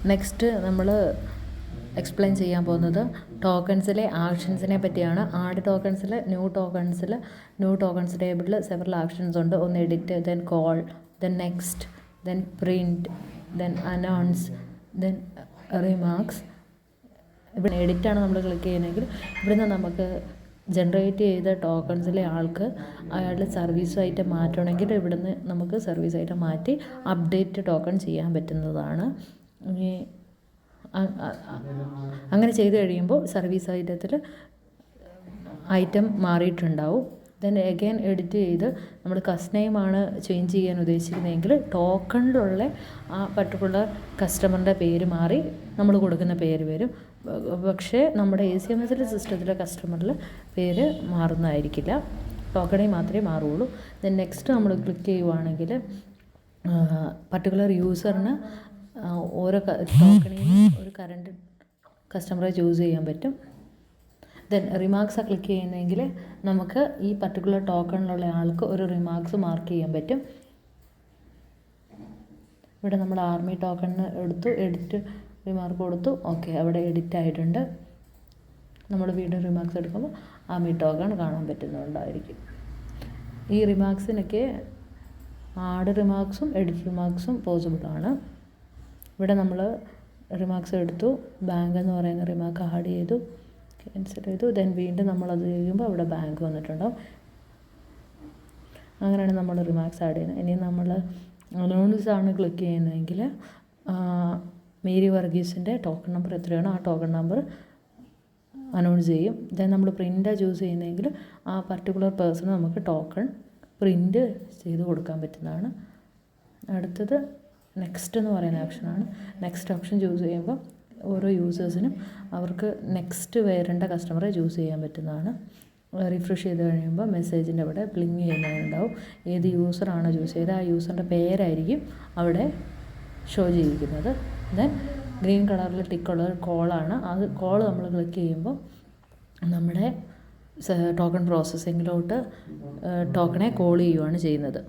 Next നമ്മൾ explain ചെയ്യാൻ പോകുന്നത് ടോക്കൺസിലെ ആക്ഷൻസിനെ പറ്റിയാണ്. ആഡ് ടോക്കൺസിൽ ന്യൂ ടോക്കൺസ് ടേബിളിൽ സെവറൽ ആക്ഷൻസ് ഉണ്ട്. ഒന്ന് edit, then call, then next, then print, then announce, then remarks. ഇവിടെ എഡിറ്റാണ് നമ്മൾ ക്ലിക്ക് ചെയ്യുന്നതെങ്കിൽ ഇവിടുന്ന് നമുക്ക് ജനറേറ്റ് ചെയ്ത ടോക്കൺസിലെ ആൾക്ക് അയാളുടെ സർവീസ് ഐറ്റം മാറ്റണമെങ്കിൽ ഇവിടുന്ന് നമുക്ക് സർവീസ് ഐറ്റം മാറ്റി അപ്ഡേറ്റ് ടോക്കൺ ചെയ്യാൻ പറ്റുന്നതാണ്. അങ്ങനെ ചെയ്ത് കഴിയുമ്പോൾ സർവീസ് ഐറ്റം മാറിയിട്ടുണ്ടാവും. ദെൻ എഗെയിൻ എഡിറ്റ് ചെയ്ത് നമ്മൾ കസ്റ്റമറാണ് ചേഞ്ച് ചെയ്യാൻ ഉദ്ദേശിക്കുന്നതെങ്കിൽ ടോക്കണിലുള്ള ആ പർട്ടിക്കുലർ കസ്റ്റമറിൻ്റെ പേര് മാറി നമ്മൾ കൊടുക്കുന്ന പേര് വരും. പക്ഷേ നമ്മുടെ ACMS സിസ്റ്റത്തിലെ കസ്റ്റമറിൽ പേര് മാറുന്നതായിരിക്കില്ല, ടോക്കണിൽ മാത്രമേ മാറുള്ളൂ. ദെൻ നെക്സ്റ്റ് നമ്മൾ ക്ലിക്ക് ചെയ്യുവാണെങ്കിൽ പർട്ടിക്കുലർ യൂസറിന് ഓരോ ടോക്കണിൽ ഒരു കറണ്ട് കസ്റ്റമറെ ചൂസ് ചെയ്യാൻ പറ്റും. ദെൻ റിമാർക്സ് ക്ലിക്ക് ചെയ്യുന്നതെങ്കിൽ നമുക്ക് ഈ പർട്ടിക്കുലർ ടോക്കണിലുള്ള ആൾക്ക് ഒരു റിമാർക്സ് മാർക്ക് ചെയ്യാൻ പറ്റും. ഇവിടെ നമ്മൾ ആർമി ടോക്കണിന് എടുത്തു, എഡിറ്റ് റിമാർക്ക് കൊടുത്തു. ഓക്കെ, അവിടെ എഡിറ്റ് ആയിട്ടുണ്ട്. നമ്മൾ വീണ്ടും റിമാർക്സ് എടുക്കുമ്പോൾ ആർമി ടോക്കൺ കാണാൻ പറ്റുന്നുണ്ടായിരിക്കും. ഈ റിമാർക്സിനൊക്കെ ആഡ് റിമാർക്സും എഡിറ്റ് റിമാർക്സും പോസിബിളാണ്. ഇവിടെ നമ്മൾ റിമാർക്സ് എടുത്തു, ബാങ്ക് എന്ന് പറയുന്ന റിമാർക്ക് ആഡ് ചെയ്തു, ക്യാൻസൽ ചെയ്തു. ദെൻ വീണ്ടും നമ്മളത് ചെയ്യുമ്പോൾ അവിടെ ബാങ്ക് വന്നിട്ടുണ്ടാവും. അങ്ങനെയാണ് നമ്മൾ റിമാർക്സ് ആഡ് ചെയ്യുന്നത്. ഇനി നമ്മൾ അനൗൺസ് ആണ് ക്ലിക്ക് ചെയ്യുന്നതെങ്കിൽ മേരി വർഗീസിൻ്റെ ടോക്കൺ നമ്പർ എത്രയാണോ ആ ടോക്കൺ നമ്പർ അനൗൺസ് ചെയ്യും. ദെൻ നമ്മൾ പ്രിൻ്റാണ് ചൂസ് ചെയ്യുന്നതെങ്കിൽ ആ പർട്ടിക്കുലർ പേഴ്സണ് നമുക്ക് ടോക്കൺ പ്രിൻ്റ് ചെയ്ത് കൊടുക്കാൻ പറ്റുന്നതാണ്. അടുത്തത് നെക്സ്റ്റ് എന്ന് പറയുന്ന ഓപ്ഷനാണ്. നെക്സ്റ്റ് ഓപ്ഷൻ ചൂസ് ചെയ്യുമ്പോൾ ഓരോ യൂസേഴ്സിനും അവർക്ക് നെക്സ്റ്റ് വരേണ്ട കസ്റ്റമറെ ചൂസ് ചെയ്യാൻ പറ്റുന്നതാണ്. റിഫ്രഷ് ചെയ്ത് കഴിയുമ്പോൾ മെസ്സേജിൻ്റെ അവിടെ ബ്ലിങ്ക് ചെയ്യുന്നുണ്ടാവും. ഏത് യൂസറാണോ ചൂസ് ചെയ്തത് ആ യൂസറിൻ്റെ പേരായിരിക്കും അവിടെ ഷോ ചെയ്യിക്കുന്നത്. ദെൻ ഗ്രീൻ കളറിൽ ടിക്കുള്ള കോളാണ്. അത് കോൾ നമ്മൾ ക്ലിക്ക് ചെയ്യുമ്പോൾ നമ്മുടെ ടോക്കൺ പ്രോസസ്സിങ്ങിലോട്ട് ടോക്കണെ കോൾ ചെയ്യുകയാണ് ചെയ്യുന്നത്.